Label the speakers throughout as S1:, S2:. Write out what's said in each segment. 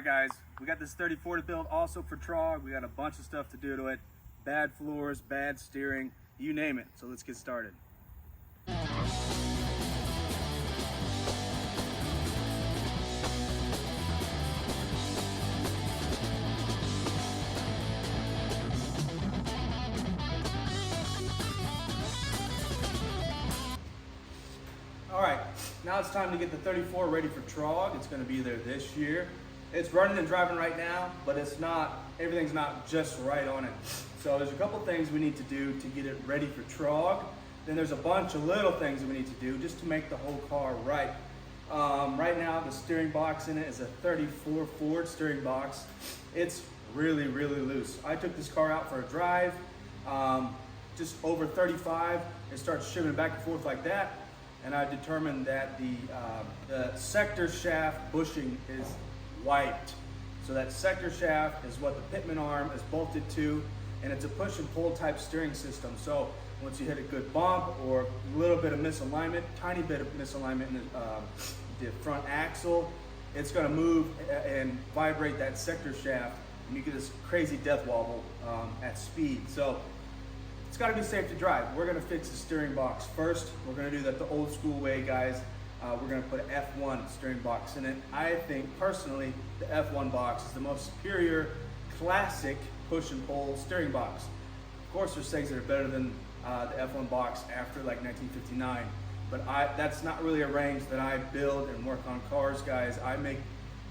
S1: right, guys, we got this 34 to build also for TROG. We got a bunch of stuff to do to it. Bad floors, bad steering, you name it. So let's get started. All right, now it's time to get the 34 ready for TROG. It's going to be there this year. It's running and driving right now, but it's not, everything's not just right on it. So there's a couple things we need to do to get it ready for TROG. Then there's a bunch of little things that we need to do just to make the whole car right. Right now, the steering box in it is a 34 Ford steering box. It's really, really loose. I took this car out for a drive, just over 35. It starts shimmy back and forth like that. And I determined that the sector shaft bushing is wiped. So that sector shaft is what the pitman arm is bolted to, and it's a push and pull type steering system. So once you hit a good bump or a little bit of misalignment, tiny bit of misalignment in the front axle, it's gonna move and vibrate that sector shaft, and you get this crazy death wobble at speed. So it's gotta be safe to drive. We're gonna fix the steering box first. We're gonna do that the old school way, guys. We're gonna put an F1 steering box in it. I think personally, the F1 box is the most superior, classic push and pull steering box. Of course, there's things that are better than the F1 box after like 1959, but that's not really a range that I build and work on cars, guys. I make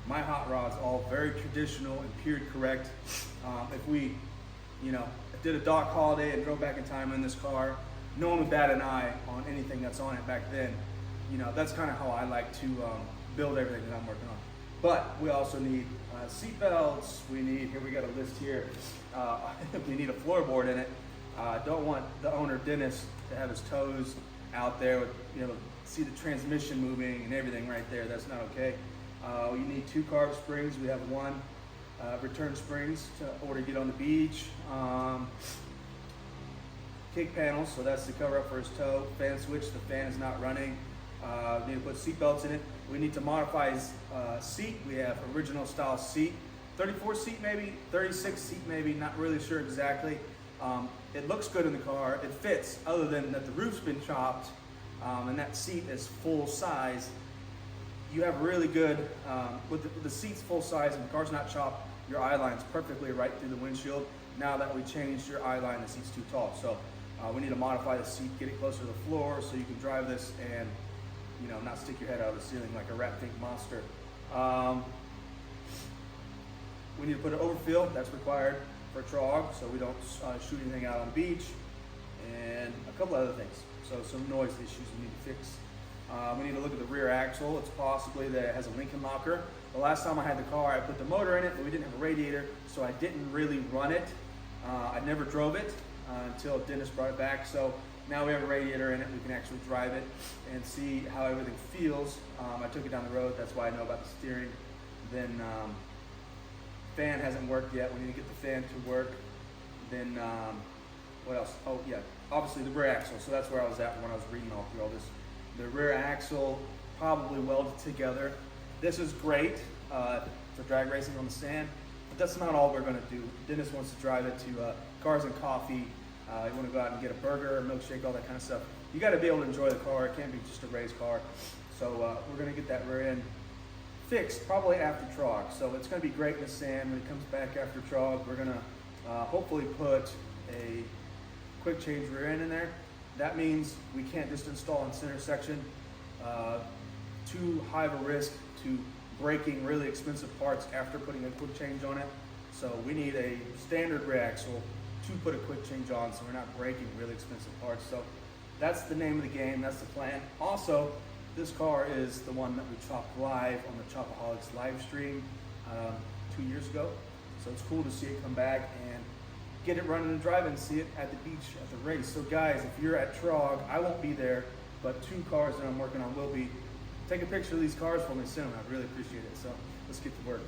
S1: my hot rods all very traditional and period correct. If we, did a dock holiday and drove back in time in this car, no one would bat an eye on anything that's on it back then. That's kind of how I like to build everything that I'm working on. But we also need seat belts. We need, here we got a list here. We need a floorboard in it. Don't want the owner, Dennis, to have his toes out there with, see the transmission moving and everything right there. That's not okay. You need 2 carb springs. We have 1. Return springs to get on the beach. Kick panels, so that's to cover up for his toe. Fan switch, the fan is not running. We need to put seat belts in it. We need to modify his seat. We have original style seat, 34 seat maybe, 36 seat maybe, not really sure exactly. It looks good in the car, it fits, other than that the roof's been chopped and that seat is full size. You have really good, with the seat's full size and the car's not chopped, your eye line's perfectly right through the windshield. Now that we changed your eye line, the seat's too tall. So we need to modify the seat, get it closer to the floor so you can drive this and not stick your head out of the ceiling like a rat think monster. We need to put an overfill, that's required for TROG, so we don't shoot anything out on the beach, and a couple other things. So some noise issues we need to fix. We need to look at the rear axle. It's possibly that it has a Lincoln locker. The last time I had the car, I put the motor in it, but we didn't have a radiator, so I didn't really run it. I never drove it until Dennis brought it back. So now we have a radiator in it. We can actually drive it and see how everything feels. I took it down the road. That's why I know about the steering. Then fan hasn't worked yet. We need to get the fan to work. Then what else? Oh yeah, obviously the rear axle. So that's where I was at when I was reading all through all this. The rear axle probably welded together. This is great for drag racing on the sand, but that's not all we're gonna do. Dennis wants to drive it to Cars and Coffee. You wanna go out and get a burger, a milkshake, all that kind of stuff. You gotta be able to enjoy the car. It can't be just a race car. So we're gonna get that rear end fixed probably after TROG. So it's gonna be great in the sand when it comes back after TROG. We're gonna hopefully put a quick change rear end in there. That means we can't just install in center section. Too high of a risk to breaking really expensive parts after putting a quick change on it. So we need a standard rear axle to put a quick change on so we're not breaking really expensive parts. So that's the name of the game, that's the plan. Also, this car is the one that we chopped live on the Chopaholics live stream 2 years ago. So it's cool to see it come back and get it running and driving, see it at the beach at the race. So guys, if you're at TROG, I won't be there, but 2 cars that I'm working on will be. Take a picture of these cars for me soon. I'd really appreciate it. So let's get to work.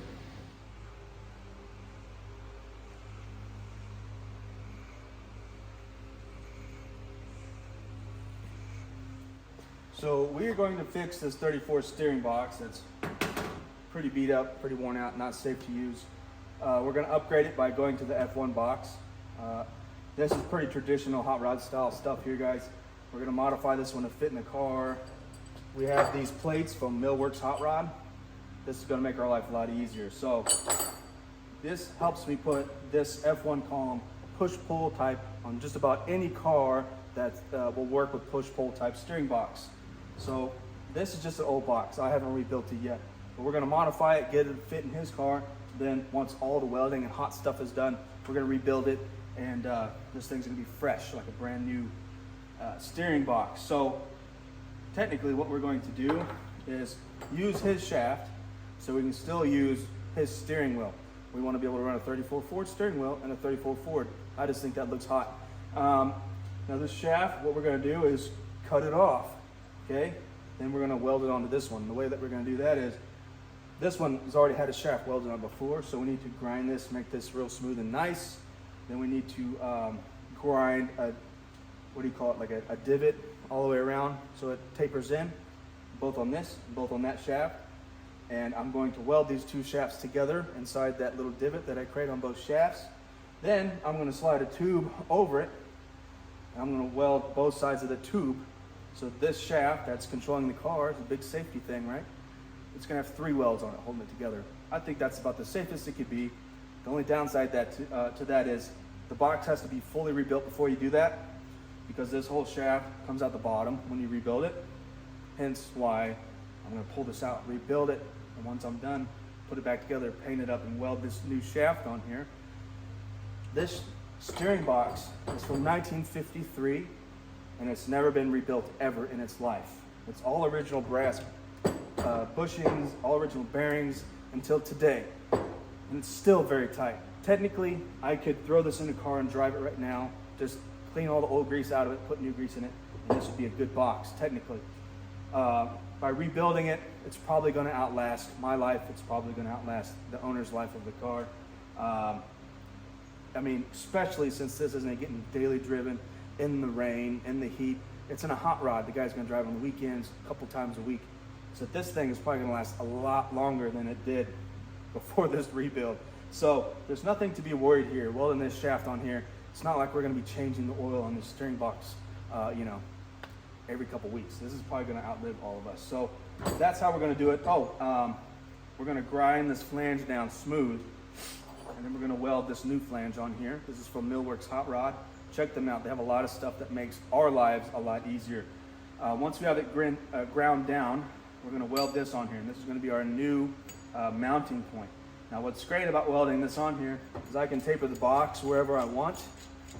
S1: So we are going to fix this 34 steering box that's pretty beat up, pretty worn out, not safe to use. We're gonna upgrade it by going to the F1 box. This is pretty traditional hot rod style stuff here, guys. We're gonna modify this one to fit in the car. We have these plates from Millworks Hot Rod. This is gonna make our life a lot easier. So this helps me put this F1 column push-pull type on just about any car that will work with push-pull type steering box. So this is just an old box. I haven't rebuilt it yet, but we're gonna modify it, get it to fit in his car. Then once all the welding and hot stuff is done, we're gonna rebuild it, and this thing's gonna be fresh, like a brand new steering box. So technically what we're going to do is use his shaft so we can still use his steering wheel. We want to be able to run a 34 Ford steering wheel and a 34 Ford. I just think that looks hot. Now this shaft, what we're going to do is cut it off, okay? Then we're going to weld it onto this one. The way that we're going to do that is, this one has already had a shaft welded on before, so we need to grind this, make this real smooth and nice. Then we need to grind a, what do you call it, like a divot all the way around so it tapers in, both on this, both on that shaft. And I'm going to weld these two shafts together inside that little divot that I create on both shafts. Then I'm going to slide a tube over it, and I'm going to weld both sides of the tube. So this shaft that's controlling the car is a big safety thing, right? It's going to have 3 welds on it holding it together. I think that's about the safest it could be. The only downside to that is the box has to be fully rebuilt before you do that, because this whole shaft comes out the bottom when you rebuild it. Hence why I'm going to pull this out, rebuild it, and once I'm done, put it back together, paint it up, and weld this new shaft on here. This steering box is from 1953, and it's never been rebuilt ever in its life. It's all original brass bushings, all original bearings until today, and it's still very tight. Technically, I could throw this in a car and drive it right now, just clean all the old grease out of it, put new grease in it, and this would be a good box, technically. By rebuilding it, it's probably going to outlast my life. It's probably going to outlast the owner's life of the car. I mean, especially since this isn't getting daily driven in the rain, in the heat. It's in a hot rod. The guy's going to drive on the weekends a couple times a week. So this thing is probably going to last a lot longer than it did before this rebuild. So there's nothing to be worried here. Welding this shaft on here, it's not like we're going to be changing the oil on this steering box, you know, every couple weeks. This is probably going to outlive all of us. So that's how we're going to do it. We're going to grind this flange down smooth, and then we're going to weld this new flange on here. This is from Millworks Hot Rod. Check them out. They have a lot of stuff that makes our lives a lot easier. Once we have it ground down, we're going to weld this on here, and this is going to be our new mounting point. Now what's great about welding this on here is I can taper the box wherever I want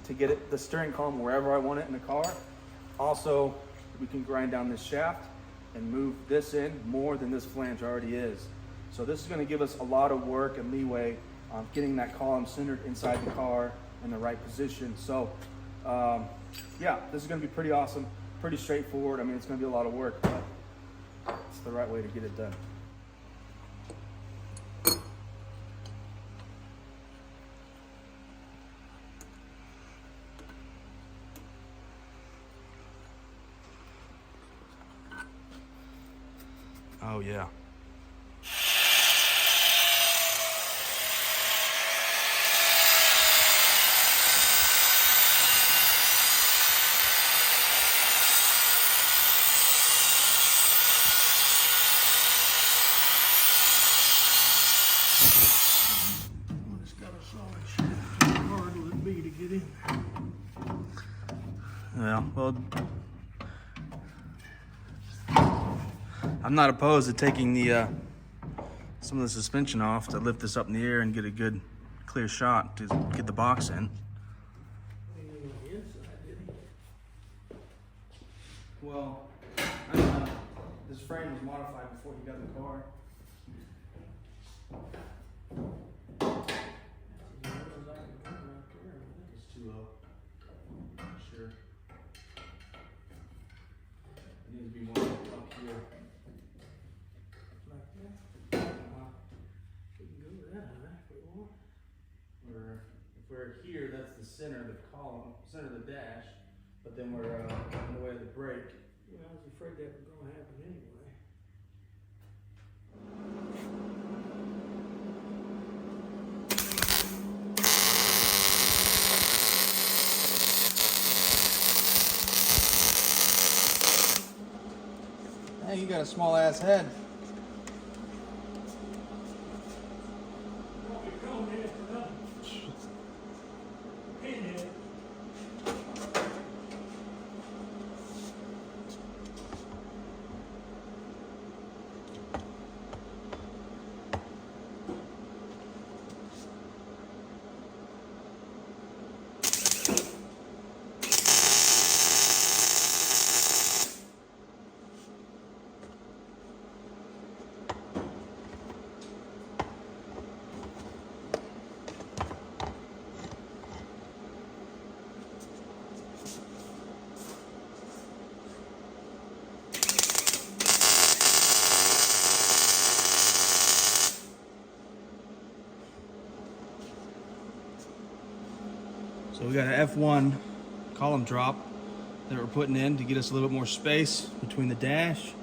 S1: to get it, the steering column wherever I want it in the car. Also, we can grind down this shaft and move this in more than this flange already is. So this is going to give us a lot of work and leeway on getting that column centered inside the car in the right position. So yeah, this is going to be pretty awesome, pretty straightforward. I mean, it's going to be a lot of work, but it's the right way to get it done. Oh yeah.
S2: It's got a solid shaft. How hard will it be to get in there?
S1: Yeah, well, I'm not opposed to taking the some of the suspension off to lift this up in the air and get a good clear shot to get the box in. Well, I don't know. This frame was modified before he got in the car. It's too low. Sure. It needs to be more up here.
S2: Like that? We can go that high if we want.
S1: If we're here, that's the center of the column, center of the dash, but then we're in the way of the brake.
S2: Yeah, I was afraid that was gonna happen anyway.
S1: a small ass head. So we got an F1 column drop that we're putting in to get us a little bit more space between the dash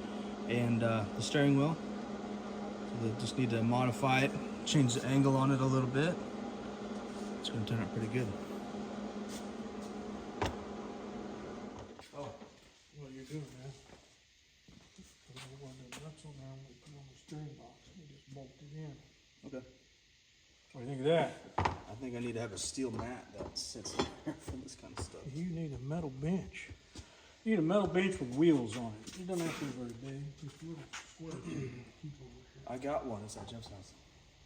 S1: and the steering wheel. So they just need to modify it, change the angle on it a little bit. It's going to turn out pretty good.
S2: Oh, what are you doing, man? One of the nuts on there, we put on the steering box, we just bolt it in.
S1: Okay.
S2: What do you think of that?
S1: I think I need to have a steel mat that sits there for this kind of stuff.
S2: You need a metal bench. You need a metal bench with wheels on it. It doesn't have to be very big, just a little square table to keep over here.
S1: I got one. It's at Jeff's house.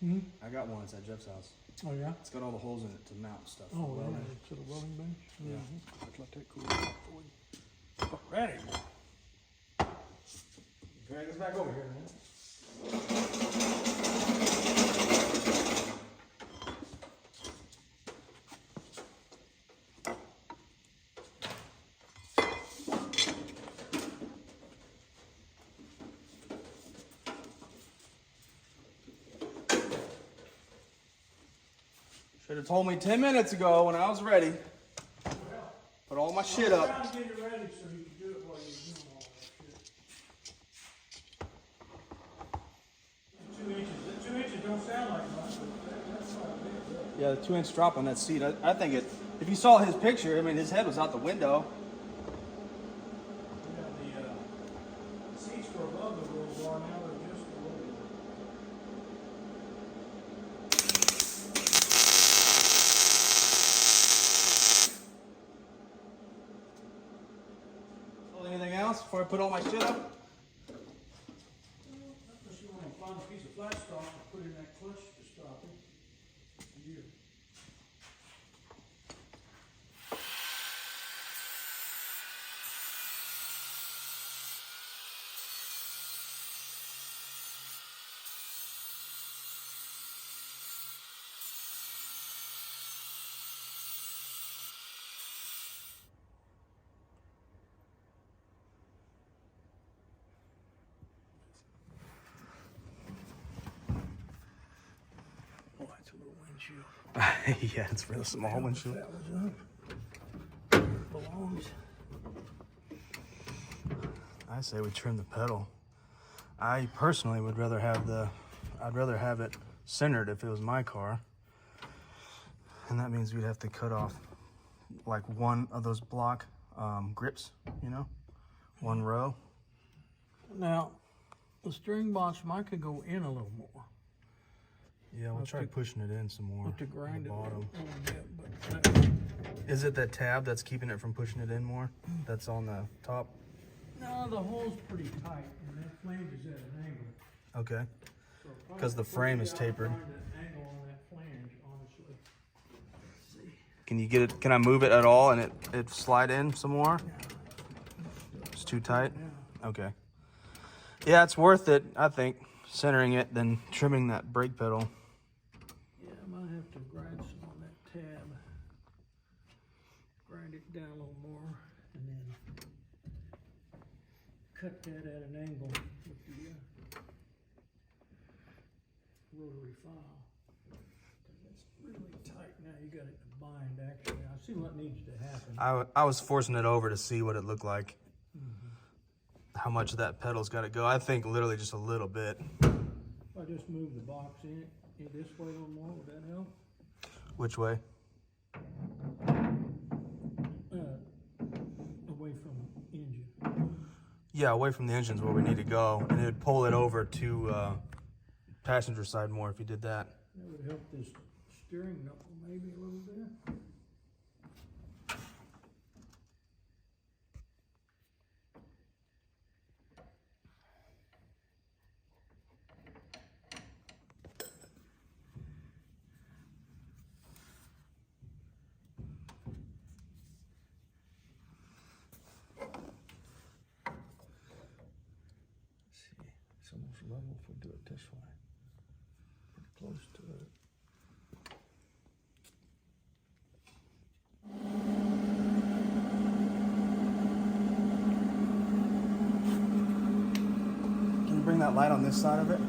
S2: Hmm?
S1: I got one. It's at Jeff's house.
S2: Oh, yeah?
S1: It's got all the holes in it to mount stuff.
S2: Oh,
S1: Well,
S2: yeah, it's a welding bench?
S1: Yeah.
S2: I'd let that cool off for you. Alrighty.
S1: drag this back over here, man. Should have told me 10 minutes ago when I was ready. Put all my shit up.
S2: I'm trying to get it ready so you can do it while you're doing all that shit. 2 inches. The 2 inches don't sound like much, but that's quite a bit.
S1: Yeah, the 2-inch drop on that seat. I think it. If you saw his picture, I mean, his head was out the window.
S2: Yeah, the seats for above the wheels are now, they're just a little bit.
S1: Anything else before I put all my shit up?
S2: Unless you want to find a piece of flat stock and put in that clutch to stop it. Here. Oh, that's a little windshield.
S1: Yeah, it's for the small windshield.
S2: That was up. Belongs.
S1: I say we trim the pedal. I personally would rather have I'd rather have it centered if it was my car. And that means we'd have to cut off like one of those block grips, you know, one row.
S2: Now, the steering box might could go in a little more.
S1: Yeah, we'll try pushing it in some more.
S2: To grind it a
S1: bottom.
S2: little bit, but that,
S1: Is it that tab that's keeping it from pushing it in more? That's on the top?
S2: no, the hole's pretty tight, and that flange is at an angle.
S1: Okay.
S2: So
S1: 'Cause the frame is tapered.
S2: Find an angle on that flange, honestly. Let's see.
S1: Can you get it? Can I move it at all and it slide in some more? It's too tight?
S2: Yeah.
S1: Okay. Yeah, it's worth it, I think, centering it than trimming that brake pedal.
S2: Yeah, I might have to grind some on that tab. Grind it down a little more, and then cut that at an angle with the rotary file. It's really tight now. You got it to bind, actually. I see what needs to happen.
S1: I was forcing it over to see what it looked like. How much of that pedal's got to go. I think literally just a little bit.
S2: If I just move the box in this way a little more, would that help?
S1: Which way?
S2: Away from engine.
S1: Yeah, away from the engine's where we need to go, and it would pull it over to passenger side more if you did that.
S2: That would help this steering knuckle maybe a little bit.
S1: It's almost level if we do it this way. Pretty close to it. Can you bring that light on this side of it? All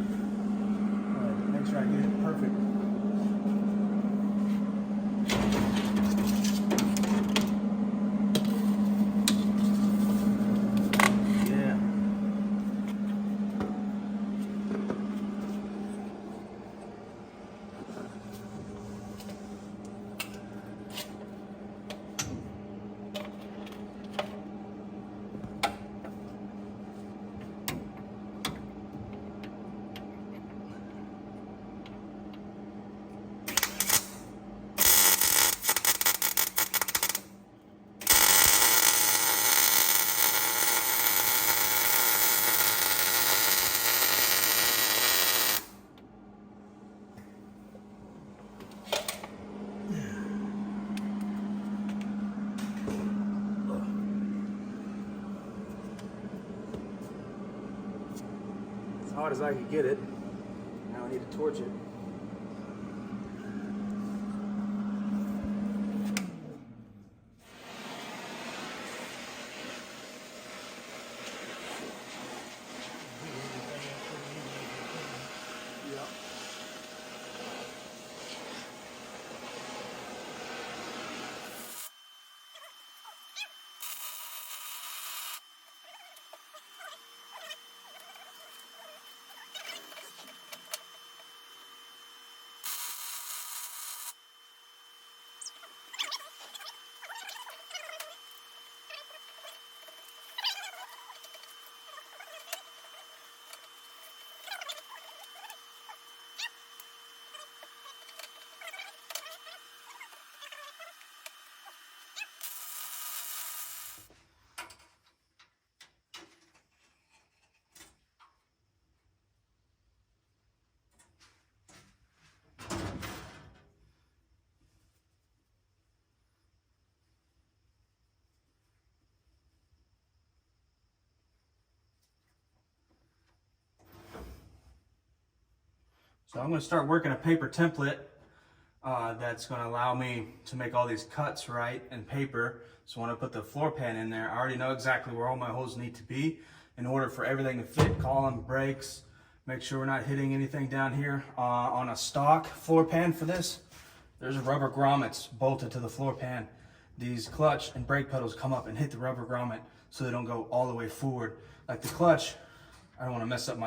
S1: right, make sure I get it perfect. Hot as I could get it. Now I need to torch it. So I'm going to start working a paper template that's going to allow me to make all these cuts right in paper. So when I put the floor pan in there, I already know exactly where all my holes need to be in order for everything to fit, column, brakes, make sure we're not hitting anything down here. On a stock floor pan for this, there's rubber grommets bolted to the floor pan. These clutch and brake pedals come up and hit the rubber grommet so they don't go all the way forward. Like the clutch, I don't want to mess up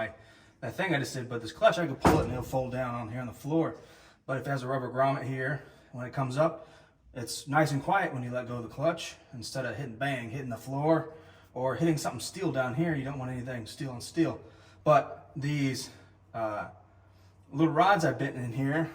S1: that thing I just did, but this clutch, I could pull it and it'll fold down on here on the floor. But if it has a rubber grommet here, when it comes up, it's nice and quiet when you let go of the clutch instead of hitting the floor or hitting something steel down here. You don't want anything steel on steel. But these little rods I bent in here,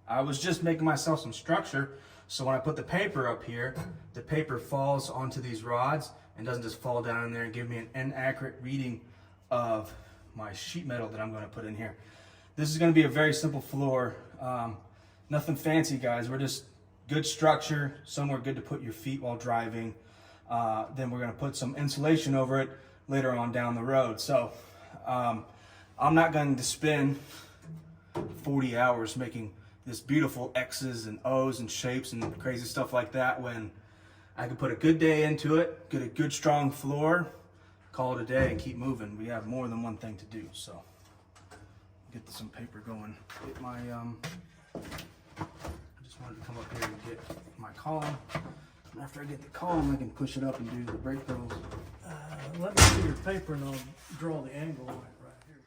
S1: I was just making myself some structure. So when I put the paper up here, the paper falls onto these rods and doesn't just fall down in there and give me an inaccurate reading of my sheet metal that I'm going to put in here. This is going to be a very simple floor. Nothing fancy, guys. We're just good structure, somewhere good to put your feet while driving. Then we're going to put some insulation over it later on down the road. So I'm not going to spend 40 hours making this beautiful X's and O's and shapes and crazy stuff like that when I could put a good day into it, get a good strong floor, call it a day and keep moving. We have more than one thing to do. So get some paper going. Get my I just wanted to come up here and get my column. And after I get the column, I can push it up and do the brake pedals.
S2: Let me see your paper and I'll draw the angle on it right here.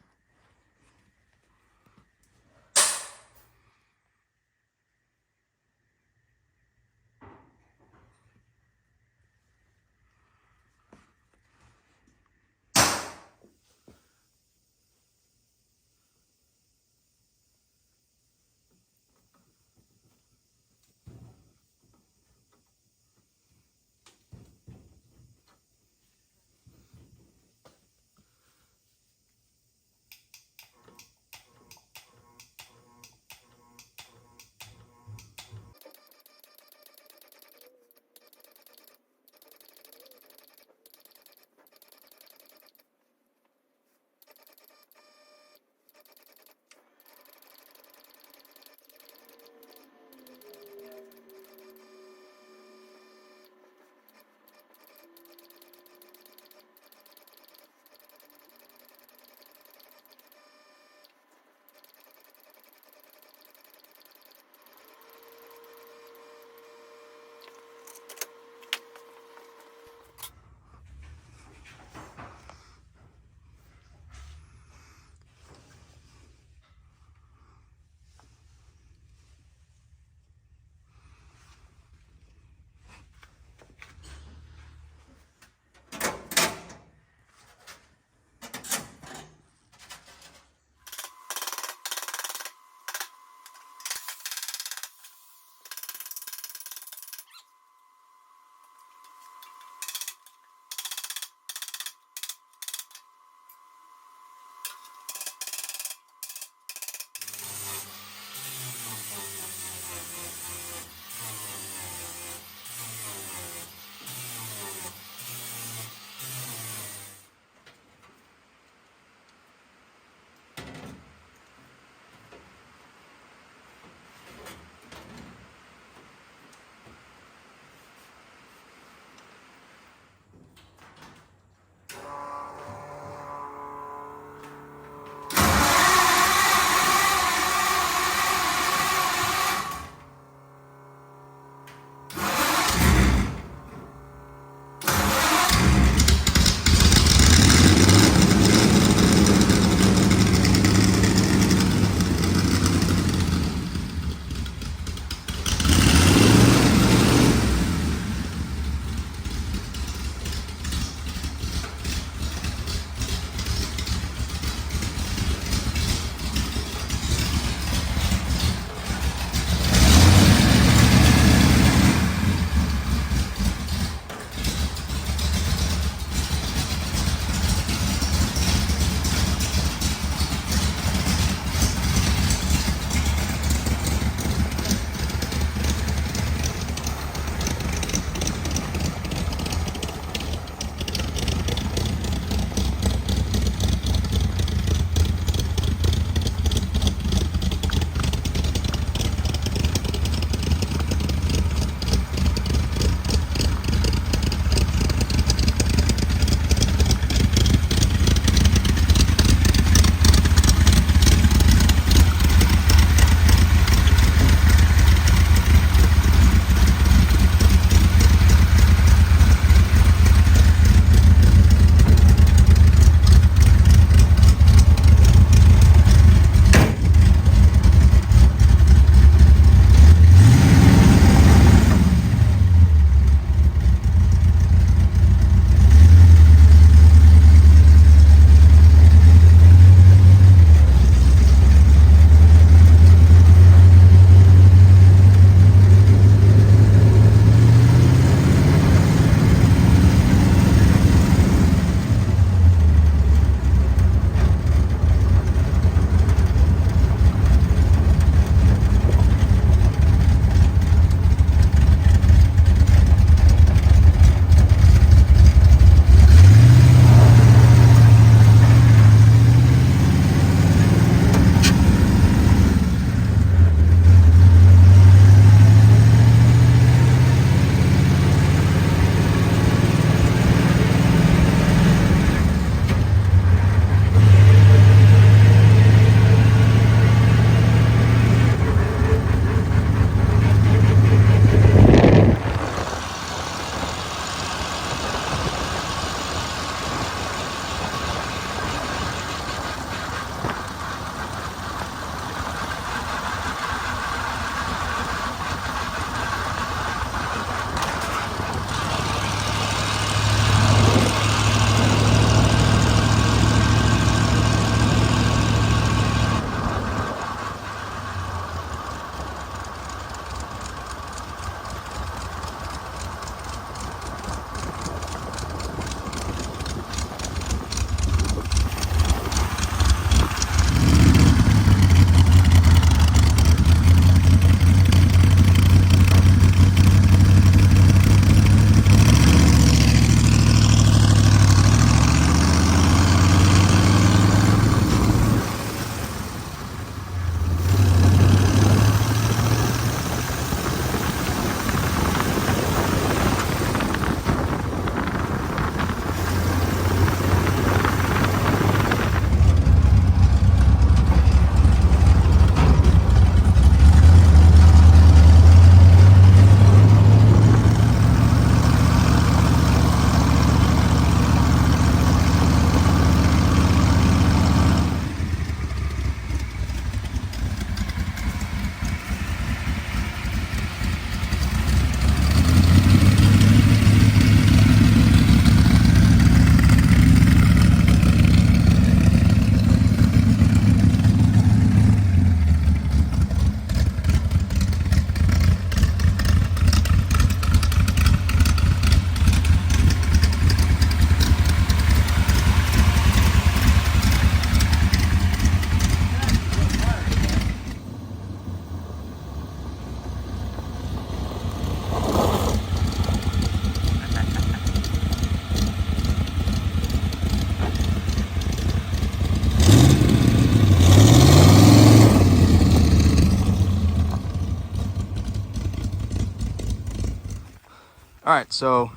S1: All right, so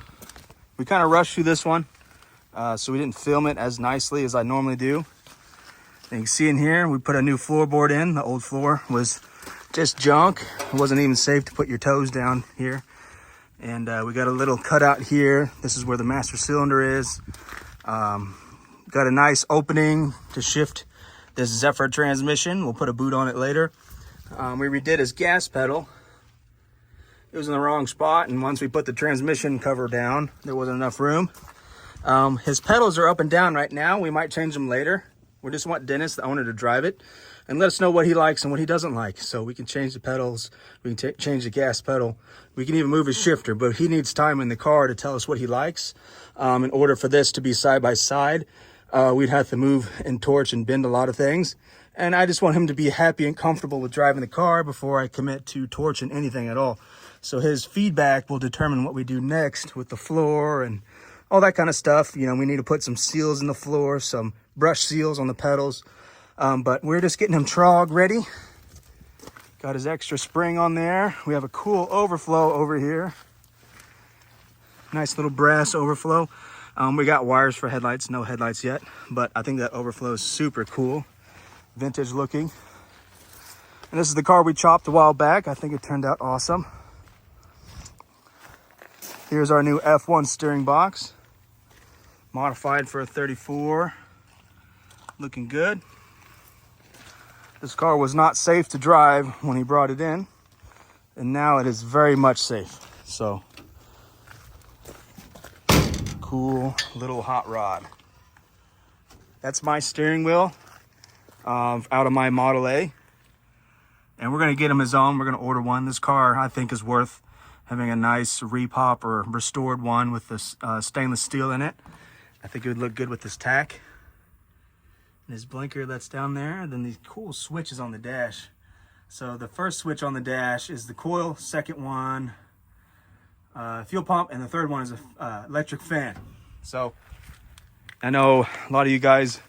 S1: we kind of rushed through this one, so we didn't film it as nicely as I normally do. And you can see in here, we put a new floorboard in. The old floor was just junk. It wasn't even safe to put your toes down here. And we got a little cutout here. This is where the master cylinder is. Got a nice opening to shift this Zephyr transmission. We'll put a boot on it later. We redid his gas pedal. It was in the wrong spot, and once we put the transmission cover down, there wasn't enough room. His pedals are up and down right now. We might change them later. We just want Dennis, the owner, to drive it and let us know what he likes and what he doesn't like. So we can change the pedals, we can change the gas pedal. We can even move his shifter, but he needs time in the car to tell us what he likes. In order for this to be side by side, we'd have to move and torch and bend a lot of things. And I just want him to be happy and comfortable with driving the car before I commit to torching anything at all. So his feedback will determine what we do next with the floor and all that kind of stuff. You know, we need to put some seals in the floor, some brush seals on the pedals. But we're just getting him TROG ready. Got his extra spring on there. We have a cool overflow over here. Nice little brass overflow. We got wires for headlights, no headlights yet, but I think that overflow is super cool. Vintage looking. And this is the car we chopped a while back. I think it turned out awesome. Here's our new F1 steering box. Modified for a 34. Looking good. This car was not safe to drive when he brought it in, and now it is very much safe. So, cool little hot rod. That's my steering wheel out of my Model A. And we're gonna get him his own. We're gonna order one. This car, I think, is worth having a nice repop or restored one with this stainless steel in it. I think it would look good with this tack. And his blinker that's down there, and then these cool switches on the dash. So the first switch on the dash is the coil, second one, fuel pump, and the third one is a electric fan. So I know a lot of you guys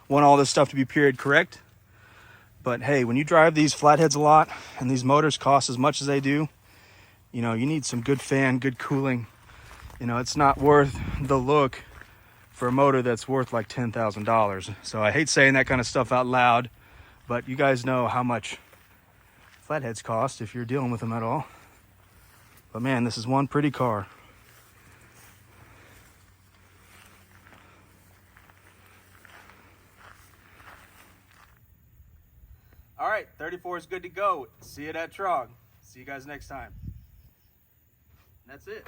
S1: want all this stuff to be period correct, but hey, when you drive these flatheads a lot and these motors cost as much as they do, you know, you need some good fan, good cooling. You know, it's not worth the look for a motor that's worth like $10,000. So I hate saying that kind of stuff out loud, but you guys know how much flatheads cost if you're dealing with them at all. But man, this is one pretty car. All right, 34 is good to go. See you at TROG. See you guys next time. That's it.